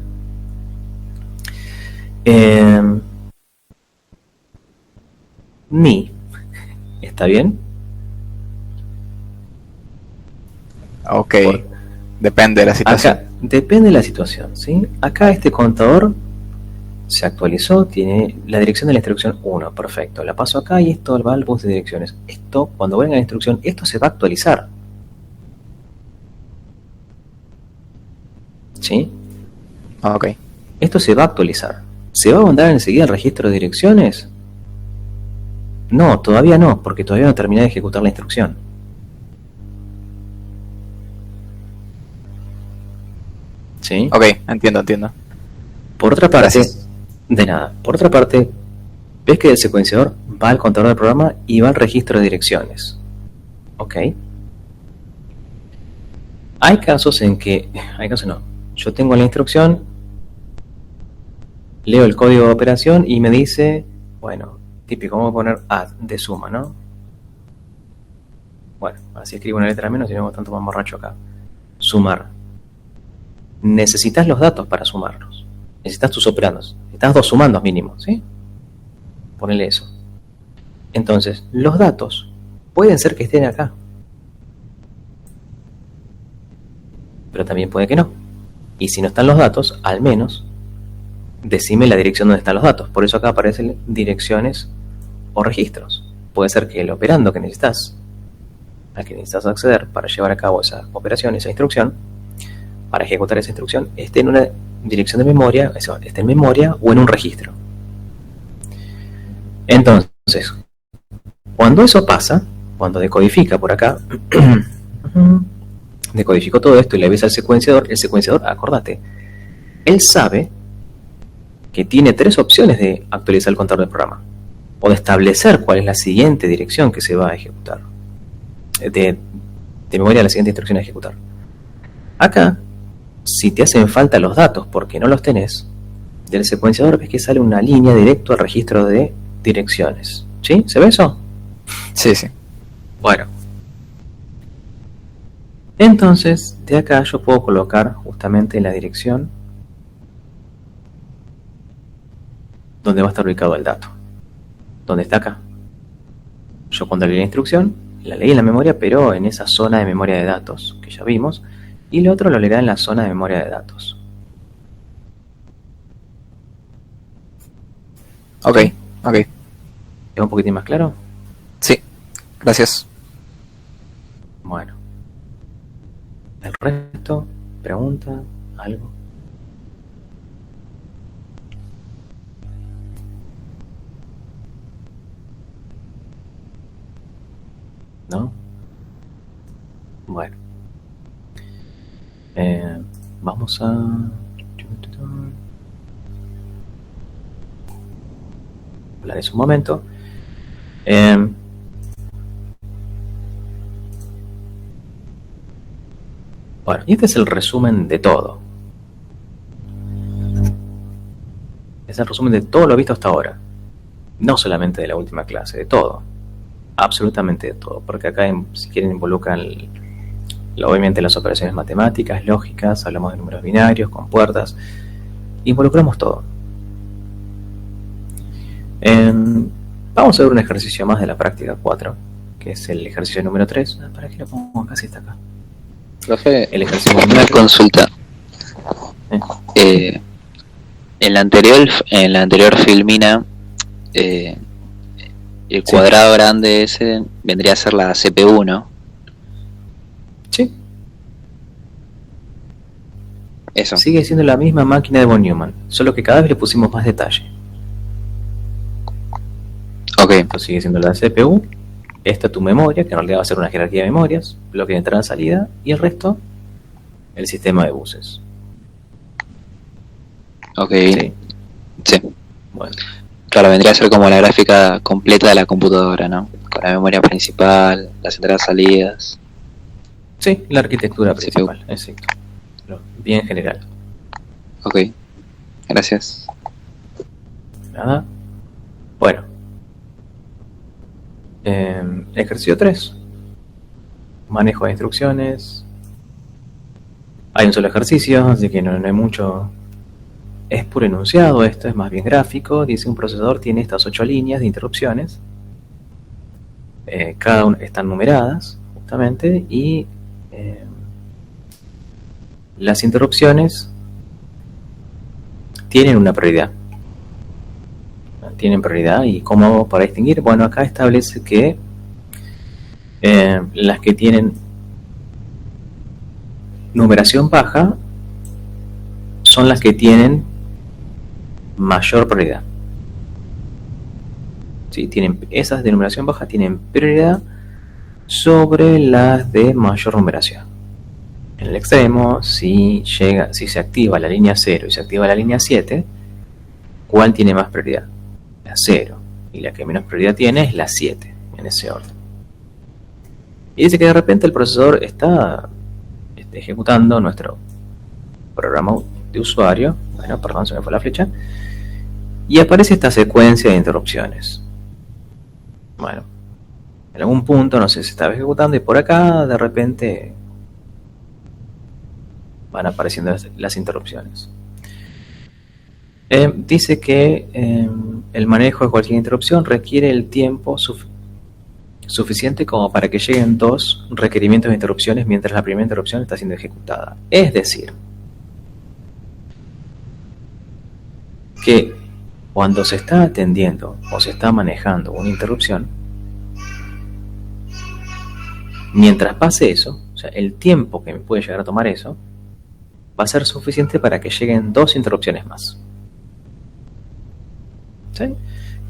Ni. ¿Está bien? Ok, depende de la situación. Acá, depende de la situación, ¿sí? Acá este contador se actualizó, tiene la dirección de la instrucción 1, perfecto. La paso acá y esto va al bus de direcciones. Esto, cuando venga la instrucción, esto se va a actualizar. ¿Sí? Ok. Esto se va a actualizar. ¿Se va a mandar enseguida al registro de direcciones? No, todavía no, porque todavía no terminé de ejecutar la instrucción. ¿Sí? Ok, entiendo. Por otra parte, Gracias. de nada. Por otra parte, ves que el secuenciador va al contador del programa y va al registro de direcciones. ¿Ok? Hay casos no. Yo tengo la instrucción, leo el código de operación y me dice, bueno, típico, vamos a poner add de suma, ¿no? Bueno, así escribo una letra menos y no hago tanto más borracho acá. Sumar. Necesitas los datos para sumarlos. Necesitas tus operandos. Necesitas 2 sumandos mínimo, ¿sí? Ponele eso. Entonces, los datos pueden ser que estén acá. Pero también puede que no. Y si no están los datos, al menos decime la dirección donde están los datos. Por eso acá aparecen direcciones o registros. Puede ser que el operando al que necesitas acceder para llevar a cabo esa operación, esa instrucción, para ejecutar esa instrucción, esté en una dirección de memoria, esté en memoria o en un registro. Entonces, cuando eso pasa, cuando decodifica por acá, decodificó todo esto y le ves al secuenciador, el secuenciador, acordate, él sabe que tiene 3 opciones de actualizar el contador del programa o de establecer cuál es la siguiente dirección que se va a ejecutar, de memoria la siguiente instrucción a ejecutar. Acá, si te hacen falta los datos porque no los tenés, del secuenciador ves que sale una línea directo al registro de direcciones. ¿Sí? ¿Se ve eso? Sí. Bueno. Entonces, de acá yo puedo colocar justamente la dirección donde va a estar ubicado el dato. ¿Dónde está acá? Yo cuando leí la instrucción, la leí en la memoria, pero en esa zona de memoria de datos que ya vimos, y lo otro lo leerá en la zona de memoria de datos. Ok. ¿Es un poquitín más claro? Sí, gracias. Bueno. El resto, pregunta, algo. ¿No? Bueno. Vamos a hablar de eso un momento. Bueno, y este es el resumen de todo. Es el resumen de todo lo visto hasta ahora. No solamente de la última clase, de todo. Absolutamente de todo. Porque acá, si quieren, involucran obviamente las operaciones matemáticas, lógicas, hablamos de números binarios, compuertas. Involucramos todo. Vamos a ver un ejercicio más de la práctica 4, que es el ejercicio número 3. ¿Para qué lo pongo acá si está acá? Profe, El ejercicio una número 3. consulta. En la anterior filmina, el cuadrado grande ese vendría a ser la CPU, ¿no? Sí. Eso. Sigue siendo la misma máquina de von Neumann, solo que cada vez le pusimos más detalle. Ok. Esto sigue siendo la CPU, Esta es tu memoria, que en realidad va a ser una jerarquía de memorias, bloque de entrada-salida, y el resto, el sistema de buses. Ok. ¿Sí? Sí. Bueno, Claro, vendría a ser como la gráfica completa de la computadora, ¿no? Con la memoria principal, las entradas salidas. sí, la arquitectura CPU. principal, exacto. Bien general. Ok. Gracias. Nada. Bueno. Ejercicio 3. Manejo de instrucciones. Hay un solo ejercicio, así que no hay mucho. Es puro enunciado, esto es más bien gráfico. Dice: un procesador tiene estas 8 líneas de interrupciones. Cada una están numeradas, justamente, y las interrupciones tienen una prioridad. Tienen prioridad. ¿Y cómo hago para distinguir? Bueno, acá establece que las que tienen numeración baja son las que tienen mayor prioridad. ¿Sí? Esas de numeración baja tienen prioridad sobre las de mayor numeración. En el extremo, si se activa la línea 0 y se activa la línea 7, ¿cuál tiene más prioridad? La 0. Y la que menos prioridad tiene es la 7, en ese orden. Y dice que de repente el procesador está ejecutando nuestro programa de usuario. Bueno, perdón, se me fue la flecha. Y aparece esta secuencia de interrupciones. Bueno, en algún punto, no sé, se estaba ejecutando y por acá de repente van apareciendo las interrupciones. Dice que el manejo de cualquier interrupción requiere el tiempo suficiente como para que lleguen 2 requerimientos de interrupciones mientras la primera interrupción está siendo ejecutada. Es decir, que cuando se está atendiendo o se está manejando una interrupción, mientras pase eso, o sea, el tiempo que me puede llegar a tomar eso, va a ser suficiente para que lleguen 2 interrupciones más. ¿Sí?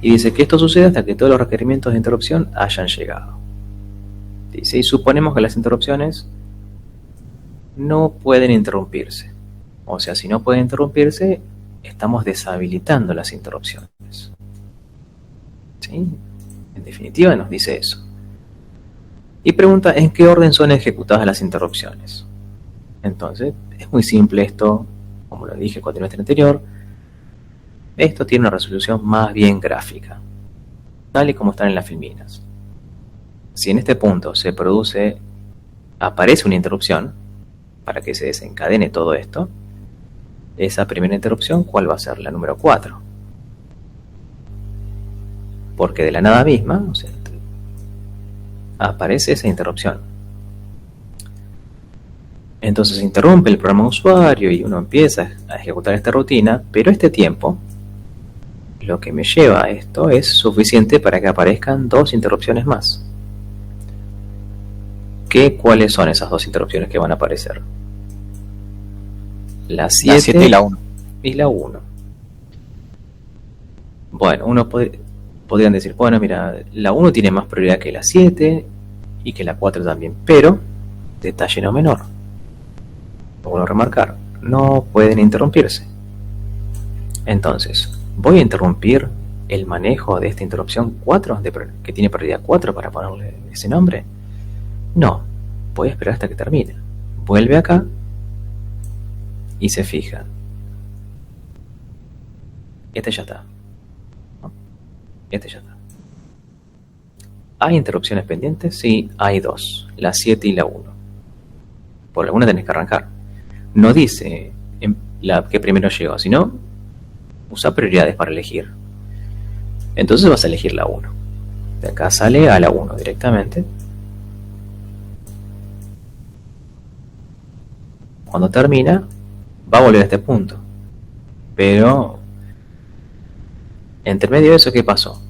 Y dice que esto sucede hasta que todos los requerimientos de interrupción hayan llegado. Dice, y suponemos que las interrupciones no pueden interrumpirse. O sea, si no pueden interrumpirse, estamos deshabilitando las interrupciones. ¿Sí? En definitiva nos dice eso. Y pregunta, ¿en qué orden son ejecutadas las interrupciones? Entonces, es muy simple esto, como lo dije en el cuatrimestre anterior. Esto tiene una resolución más bien gráfica, tal y como están en las filminas. Si en este punto aparece una interrupción, para que se desencadene todo esto, esa primera interrupción, ¿cuál va a ser? La número 4. Porque de la nada misma, o sea, aparece esa interrupción. Entonces se interrumpe el programa de usuario y uno empieza a ejecutar esta rutina, pero este tiempo, lo que me lleva a esto, es suficiente para que aparezcan 2 interrupciones más. ¿Cuáles son esas 2 interrupciones que van a aparecer? La 7 y la 1. Y la 1. Bueno, podrían decir, bueno, mira, la 1 tiene más prioridad que la 7 y que la 4 también, pero, detalle no menor, vuelvo a remarcar, no pueden interrumpirse. Entonces, voy a interrumpir el manejo de esta interrupción 4, que tiene prioridad 4 para ponerle ese nombre. No, voy a esperar hasta que termine. Vuelve acá y se fija. Este ya está. ¿No? Este ya está. ¿Hay interrupciones pendientes? Sí, hay 2, la 7 y la 1. Por alguna tenés que arrancar. No dice la que primero llegó, sino usa prioridades para elegir. Entonces vas a elegir la 1. De acá sale a la 1 directamente. Cuando termina, va a volver a este punto. Pero, entre medio de eso, ¿qué pasó?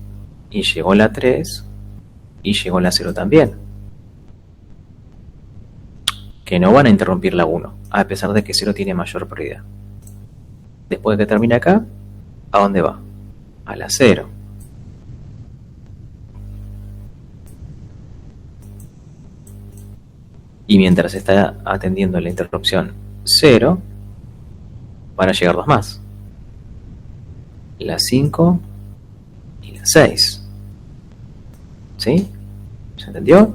Y llegó la 3 y llegó la 0 también. Que no van a interrumpir la 1, a pesar de que 0 tiene mayor prioridad. Después de que termine acá, ¿a dónde va? A la 0. Y mientras está atendiendo la interrupción 0, van a llegar dos más. La 5 y la 6. ¿Sí? ¿Se entendió?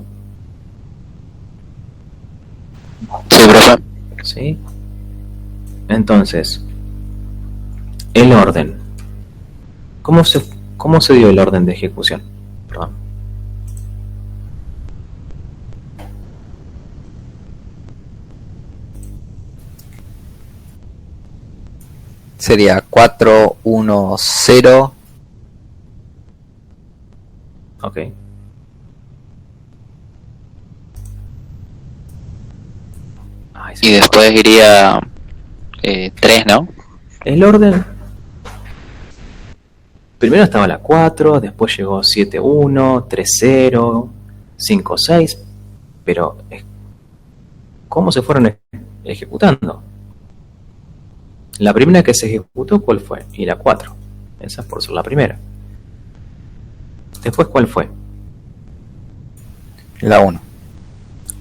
Sí, profe. ¿Sí? Entonces, el orden. ¿Cómo se dio el orden de ejecución? Perdón. Sería 4, 1, 0. Ok. Ay, Y después iría 3, ¿no? el orden. Primero estaba la 4, después llegó 7, 1, 3, 0, 5, 6. Pero, ¿cómo se fueron ejecutando? La primera que se ejecutó, ¿cuál fue? Y la 4. Esa por ser la primera. Después, ¿cuál fue? La 1.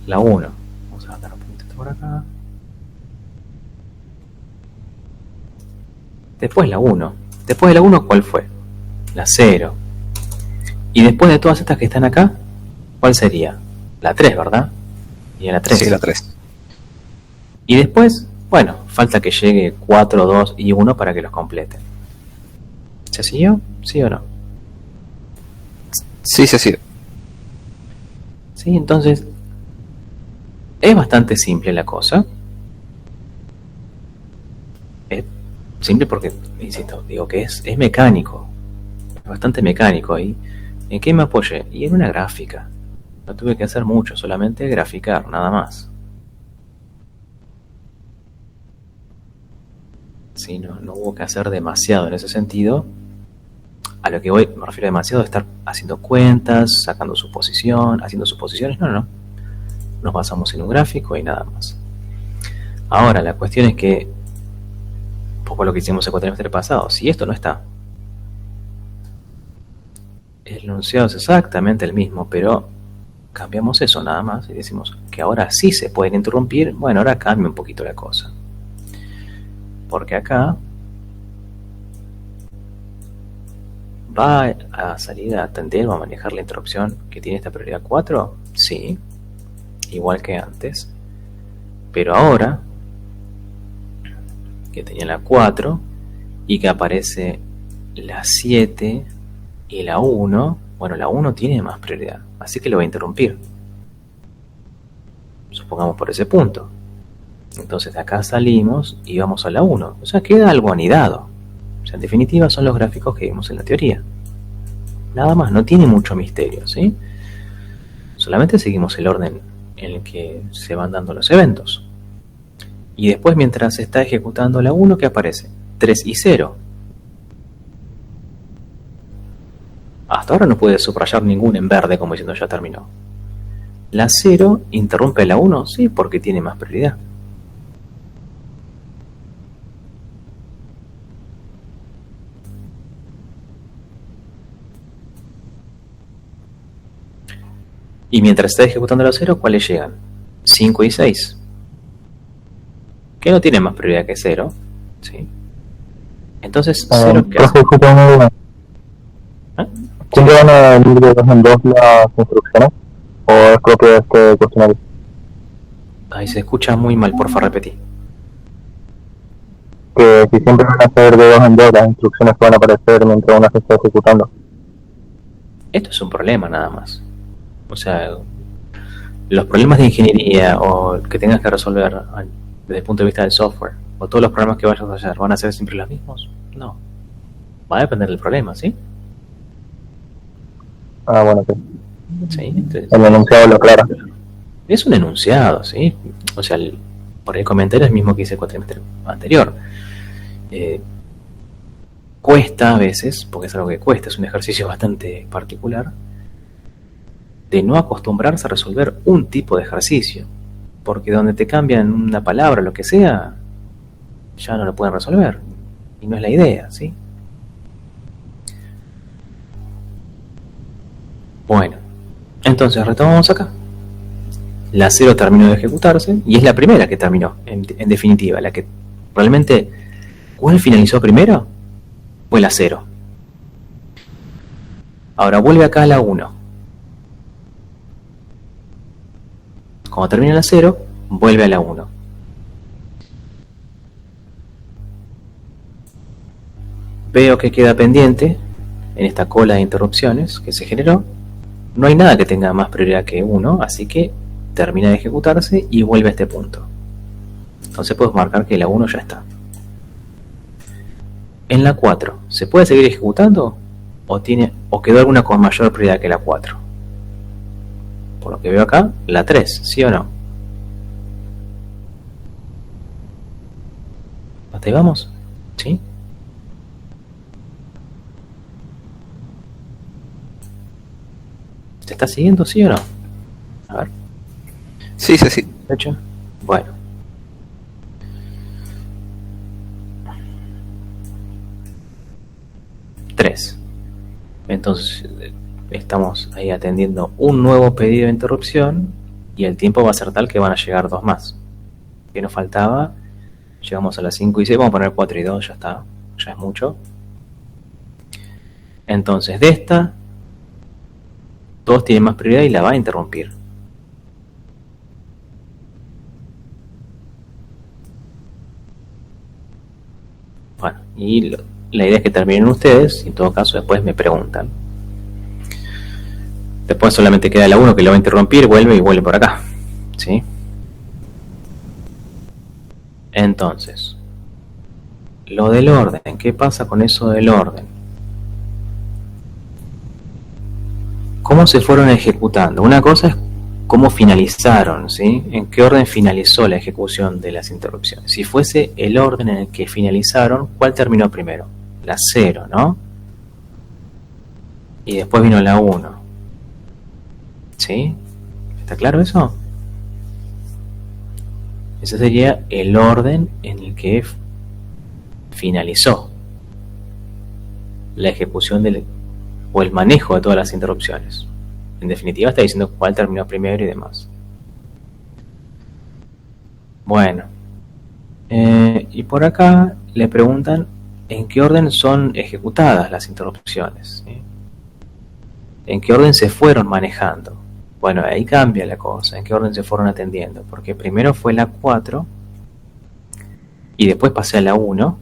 La 1. Vamos a dar un poquito por acá. Después la 1. Después de la 1, ¿cuál fue? La 0. Y después de todas estas que están acá, ¿cuál sería? La 3, ¿verdad? Y la 3. Sí, la 3. Y después, bueno, falta que llegue 4, 2 y 1 para que los completen. ¿Se siguió? ¿Sí o no? Sí, sí, sí. Sí, entonces es bastante simple la cosa. Es simple porque, insisto, digo que es mecánico. Es bastante mecánico. ¿Y en qué me apoyé? Y en una gráfica. No tuve que hacer mucho, solamente graficar, nada más. Sí, no hubo que hacer demasiado en ese sentido. A lo que voy, me refiero demasiado a estar haciendo cuentas, sacando suposición, haciendo suposiciones. No. Nos basamos en un gráfico y nada más. Ahora, la cuestión es que, un poco lo que hicimos el cuatrimestre pasado, si esto no está, el enunciado es exactamente el mismo, pero cambiamos eso nada más y decimos que ahora sí se pueden interrumpir. Bueno, ahora cambia un poquito la cosa. Porque acá ¿va a salir a atender o a manejar la interrupción que tiene esta prioridad 4? Sí, igual que antes. Pero ahora, que tenía la 4 y que aparece la 7 y la 1, bueno, la 1 tiene más prioridad, así que lo va a interrumpir. Supongamos por ese punto. Entonces de acá salimos y vamos a la 1. O sea, queda algo anidado. O sea, en definitiva son los gráficos que vimos en la teoría. Nada más, no tiene mucho misterio, ¿sí? Solamente seguimos el orden en el que se van dando los eventos. Y después, mientras se está ejecutando la 1, ¿qué aparece? 3 y 0. Hasta ahora no puede subrayar ningún en verde como diciendo ya terminó. La 0 interrumpe la 1, sí, porque tiene más prioridad. Y mientras está ejecutando la 0, ¿cuáles llegan? 5 y 6. Que no tiene más prioridad que 0. ¿Sí? Entonces, 0 ¿qué hace? ¿Siempre van a ir de dos en dos las instrucciones? ¿O es propio de este cuestionario? Ahí se escucha muy mal, porfa, repetí. Que si siempre van a ser de dos en dos las instrucciones que van a aparecer mientras una se está ejecutando. Esto es un problema nada más. O sea, los problemas de ingeniería o que tengas que resolver desde el punto de vista del software, o todos los problemas que vayas a hacer, ¿van a ser siempre los mismos? No. Va a depender del problema, ¿sí? Ah, bueno, sí. Sí, entonces, El enunciado lo aclara. es un enunciado, ¿sí? O sea, por el comentario es el mismo que hice el cuatrimestre anterior. Cuesta a veces, porque es algo que cuesta, es un ejercicio bastante particular, de no acostumbrarse a resolver un tipo de ejercicio, porque donde te cambian una palabra o lo que sea, ya no lo pueden resolver, y no es la idea, ¿sí? Bueno, entonces retomamos acá. la 0 terminó de ejecutarse y es la primera que terminó, en definitiva, la que realmente... ¿Cuál finalizó primero? Fue la 0. Ahora vuelve acá a la 1. Cuando termina la 0, vuelve a la 1. Veo que queda pendiente en esta cola de interrupciones que se generó. No hay nada que tenga más prioridad que 1, así que termina de ejecutarse y vuelve a este punto. Entonces puedo marcar que la 1 ya está. En la 4, ¿se puede seguir ejecutando? ¿O quedó alguna con mayor prioridad que la 4? Por lo que veo acá, la 3, ¿sí o no? ¿Hasta ahí vamos? ¿Sí? ¿Se está siguiendo, sí o no? A ver. Sí, sí, sí. ¿Hecho? Bueno. Entonces estamos ahí atendiendo un nuevo pedido de interrupción y el tiempo va a ser tal que van a llegar 2 más. ¿Qué nos faltaba? Llegamos a las 5 y 6, vamos a poner 4 y 2, ya está, ya es mucho. Entonces de esta, 2 tienen más prioridad y la va a interrumpir. Bueno, y la idea es que terminen ustedes, y en todo caso después me preguntan. Después solamente queda la 1 que lo va a interrumpir, vuelve y vuelve por acá, ¿sí? Entonces, lo del orden, ¿qué pasa con eso del orden? ¿Cómo se fueron ejecutando? Una cosa es cómo finalizaron, ¿sí? ¿En qué orden finalizó la ejecución de las interrupciones? Si fuese el orden en el que finalizaron, ¿cuál terminó primero? La 0, ¿no? Y después vino la 1. ¿Sí? ¿Está claro eso? Ese sería el orden en el que finalizó la ejecución o el manejo de todas las interrupciones. En definitiva está diciendo cuál terminó primero y demás. Bueno. Y por acá le preguntan en qué orden son ejecutadas las interrupciones, ¿sí? En qué orden se fueron manejando. Bueno, ahí cambia la cosa, en qué orden se fueron atendiendo, porque primero fue la 4 y después pasé a la 1,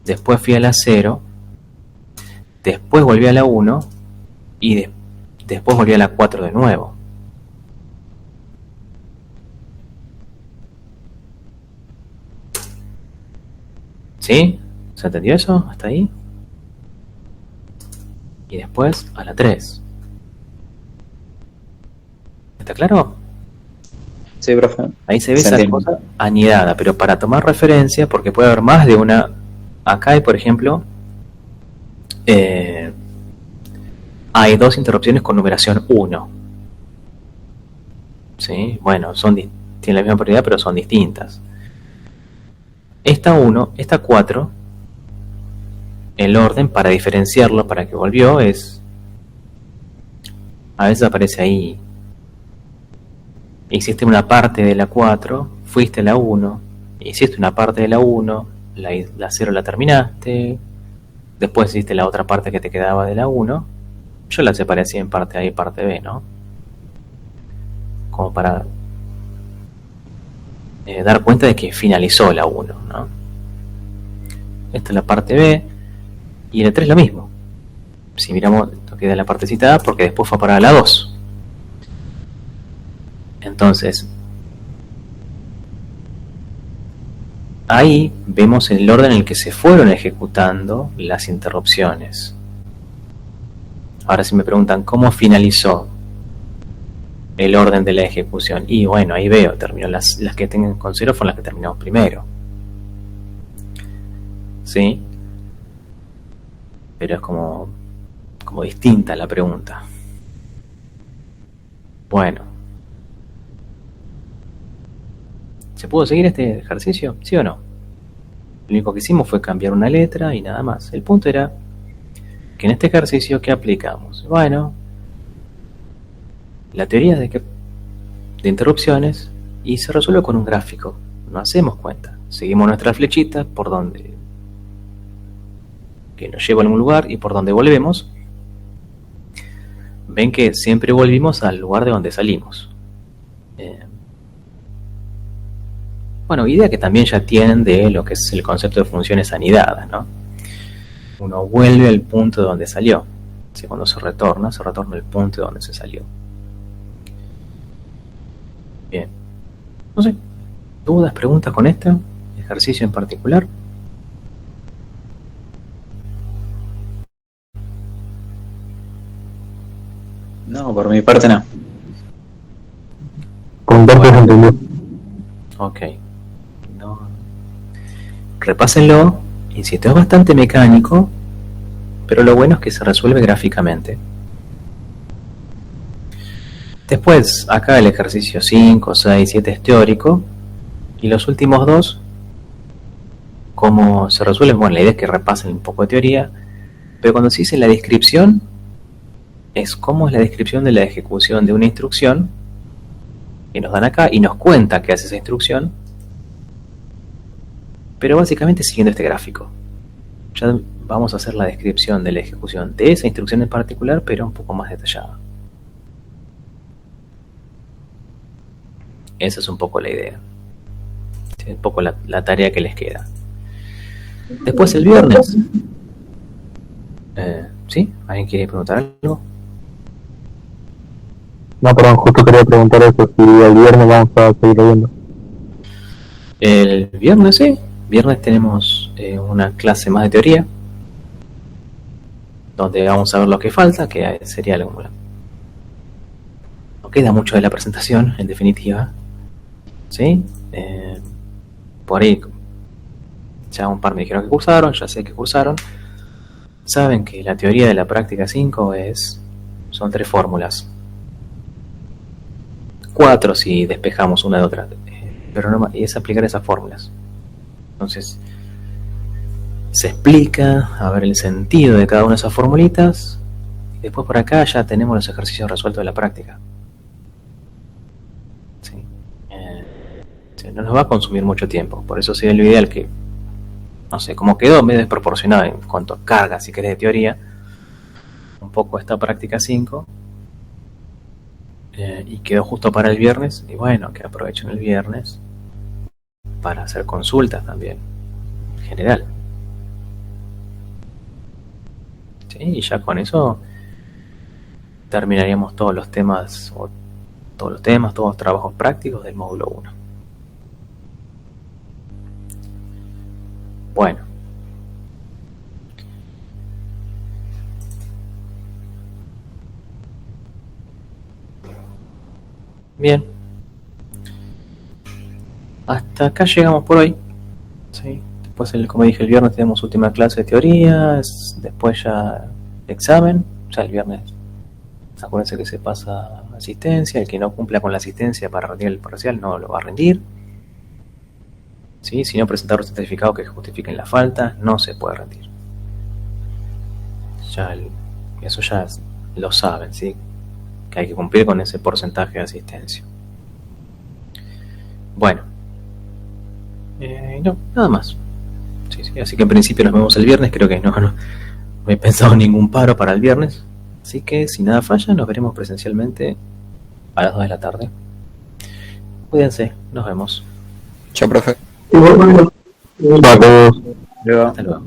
después fui a la 0, después volví a la 1 y después volví a la 4 de nuevo. ¿Sí? ¿Se entendió eso? ¿Hasta ahí? Y después a la 3. ¿Está claro? Sí, profe. Ahí se ve esa cosa anidada, pero para tomar referencia, porque puede haber más de una. Acá hay, por ejemplo, hay 2 interrupciones con numeración 1. ¿Sí? Bueno, tienen la misma prioridad, pero son distintas. Esta 1, esta 4, el orden para diferenciarlo, para que volvió, es... A veces aparece ahí. Hiciste una parte de la 4, fuiste a la 1, hiciste una parte de la 1, la 0 la terminaste, después hiciste la otra parte que te quedaba de la 1. Yo la separé así en parte A y parte B, ¿no? Como para dar cuenta de que finalizó la 1, ¿no? Esta es la parte B y la 3 lo mismo. Si miramos, esto queda la partecita A porque después fue para la 2. Entonces, ahí vemos el orden en el que se fueron ejecutando las interrupciones. Ahora si me preguntan cómo finalizó el orden de la ejecución, y bueno, ahí veo, terminó las que tengan con 0 fueron las que terminamos primero. ¿Sí? Pero es como distinta la pregunta. Bueno. ¿Se pudo seguir este ejercicio? ¿Sí o no? Lo único que hicimos fue cambiar una letra y nada más. El punto era que en este ejercicio, ¿qué aplicamos? Bueno, la teoría de que de interrupciones y se resuelve con un gráfico. No hacemos cuenta. Seguimos nuestra flechita por donde que nos lleva a algún lugar y por donde volvemos. Ven que siempre volvimos al lugar de donde salimos. Bueno, idea que también ya tienen de lo que es el concepto de funciones anidadas, ¿no? Uno vuelve al punto de donde salió. Si cuando se retorna al punto de donde se salió. Bien. No sé, ¿dudas, preguntas con este ejercicio en particular? No, por mi parte no. Con dos Bueno. entendió. Ok. No. Repásenlo. Insisto, es bastante mecánico, pero lo bueno es que se resuelve gráficamente. Después, acá el ejercicio 5, 6, 7 es teórico. Y los últimos dos, ¿cómo se resuelven? Bueno, la idea es que repasen un poco de teoría. Pero cuando se dice la descripción, es cómo es la descripción de la ejecución de una instrucción que nos dan acá y nos cuenta qué hace esa instrucción, pero básicamente siguiendo este gráfico. Ya vamos a hacer la descripción de la ejecución de esa instrucción en particular, pero un poco más detallada. Esa es un poco la idea. Es un poco la tarea que les queda. Después el viernes. ¿Sí? ¿Alguien quiere preguntar algo? No, perdón, justo quería preguntar eso, si el viernes vamos a seguir leyendo. El viernes, sí. Viernes tenemos una clase más de teoría, donde vamos a ver lo que falta, que sería algo. No queda mucho de la presentación, en definitiva. ¿Sí? Por ahí, ya un par me dijeron que cursaron, ya sé que cursaron. Saben que la teoría de la práctica 5 son 3 fórmulas. 4 si despejamos una de otra, pero no, y es aplicar esas fórmulas. Entonces se explica a ver el sentido de cada una de esas formulitas y después por acá ya tenemos los ejercicios resueltos de la práctica. ¿Sí? No nos va a consumir mucho tiempo, por eso sería lo ideal que, no sé, como quedó medio desproporcionado en cuanto a carga, si querés, de teoría, un poco esta práctica 5. Y quedó justo para el viernes, y bueno, que aprovechen el viernes para hacer consultas también, en general. ¿Sí? Y ya con eso terminaríamos todos los temas, todos los trabajos prácticos del módulo 1. Bueno. Bien. Hasta acá llegamos por hoy. ¿Sí? Después, como dije, el viernes tenemos última clase de teoría. Después ya examen. Ya el viernes, acuérdense que se pasa asistencia. El que no cumpla con la asistencia para rendir el parcial no lo va a rendir. ¿Sí? Si no presentar un certificado que justifiquen la falta, no se puede rendir. Eso ya lo saben, ¿sí? Que hay que cumplir con ese porcentaje de asistencia. Bueno, no, nada más. Sí, así que en principio nos vemos el viernes. Creo que no he pensado en ningún paro para el viernes. Así que si nada falla, nos veremos presencialmente a las 2 de la tarde. Cuídense, nos vemos. Chao, profe. Saludos. Hasta luego.